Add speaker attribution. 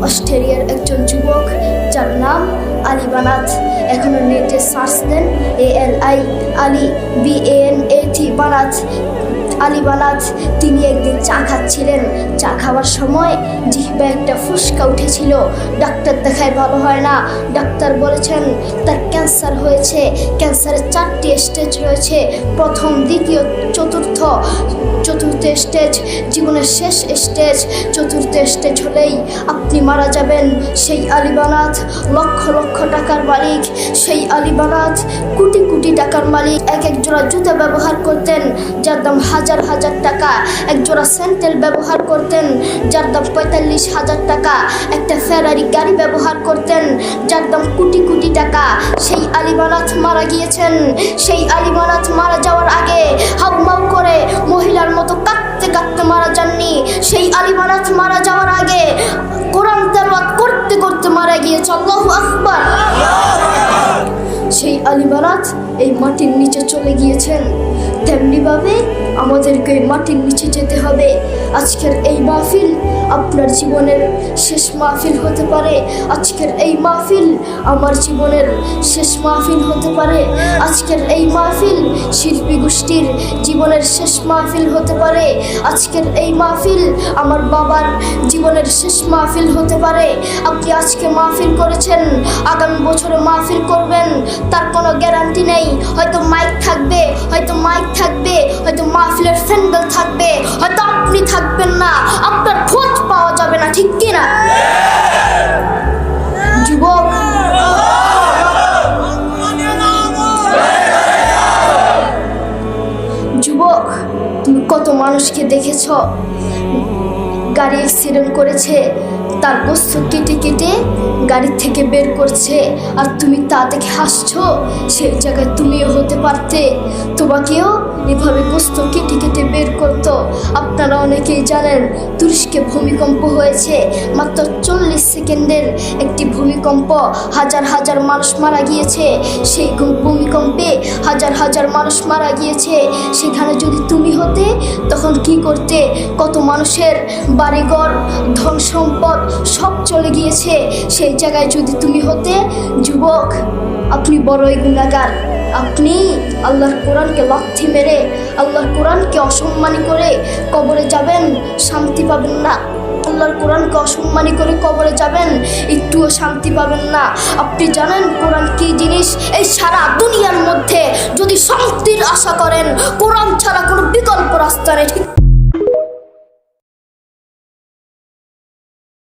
Speaker 1: অস্ট্রেলিয়ার একজন যুবক, যার নাম আলী বানাত। এখনো নেটে সার্চ দেন ALI আলী BANAT বানাত, আলী বানাত। তিনি একদিন চা খাচ্ছিলেন। চা খাওয়ার সময় জিহ্বা একটা ফুসকা উঠেছিল। ডাক্তার দেখায় ভালো হয় না। ডাক্তার বলেছেন তার ক্যান্সার হয়েছে। ক্যান্সারের 4টি স্টেজ রয়েছে, প্রথম, দ্বিতীয়, চতুর্থ স্টেজ জীবনের শেষ স্টেজ। চতুর্থ স্টেজ হলেই আপনি মারা যাবেন। সেই আলী বানাত লক্ষ লক্ষ টাকার মালিক, সেই আলী বানাত কোটি কোটি টাকার মালিক। এক জোড়া জুতা ব্যবহার করতেন যার দাম হাজার হাজার টাকা। এক জোড়া স্যান্ডেল ব্যবহার করতেন যার দাম 45,000 টাকা। একটা ফেরারি গাড়ি ব্যবহার করতেন যার দাম কোটি কোটি টাকা। সেই আলী বানাত মারা গিয়েছেন। সেই আলী বানাত মারা যাওয়ার আগে হাউমাউ করে মহিলার মতো কাঁদতে কাঁদতে মারা যাননি। সেই আলী বানাত মারা যাওয়ার আগে কোরআন তেলাওয়াত করতে করতে মারা গিয়েছে। আল্লাহু আকবার। সেই আলী বানাত এই মাটির নিচে চলে গিয়েছেন। তেমনিভাবে আমাদেরকে এই মাটির নিচে যেতে হবে। আজকের এই মাহফিল আপনার জীবনের শেষ মাহফিল হতে পারে। আজকের এই মাহফিল আমার জীবনের শেষ মাহফিল হতে পারে। আজকের এই মাহফিল শিল্পী গোষ্ঠীর জীবনের শেষ মাহফিল হতে পারে। আজকের এই মাহফিল আমার বাবার জীবনের শেষ মাহফিল হতে পারে। আপনি আজকে মাহফিল করেছেন, আগামী বছরে মাহফিল করবেন তার কোনো গ্যারান্টি নেই। হয়তো মাইক থাকবে, হয়তো মাহফিলের ফ্যান্ডেল থাকবে, হয়তো আপনি থাকবেন না, আপনার খোঁজ পাওয়া যাবে না, ঠিক কিনা? যুবক, তুমি কত মানুষকে দেখেছ গাড়ি অ্যাক্সিডেন্ট করেছে, তার গোস্ত কেটে কেটে গাড়ি থেকে বের করছে, আর তুমি তা দেখে হাসছো। সেই জায়গায় তুমিও হতে পারতে, তোমাকেও এভাবে গোস্ত কেটে কেটে বের করতো। আপনারা অনেকেই জানেন তুরস্কে ভূমিকম্প হয়েছে, মাত্র 40 সেকেন্ডের একটি ভূমিকম্প, হাজার হাজার মানুষ মারা গিয়েছে। সেই ভূমিকম্পে হাজার হাজার মানুষ মারা গিয়েছে। সেখানে যদি তুমি হতে তখন কি করতে? কত মানুষের বাড়িঘর, ধন সম্পদ সব চলে গিয়েছে। সেই জায়গায় যদি তুমি হতে, যুবক, আপনি বড়ই গুনাহগার। আপনি আল্লাহর কোরআনকে লাথি মেরে, আল্লাহর কোরআনকে অসম্মানী করে কবরে যাবেন, শান্তি পাবেন না। আল্লাহর কোরআনকে অসম্মানী করে কবরে যাবেন, একটুও শান্তি পাবেন না। আপনি জানেন কোরআন কি জিনিস? এই সারা দুনিয়ার মধ্যে যদি শান্তির আশা করেন, কোরআন ছাড়া কোনো বিকল্প রাস্তা নেই।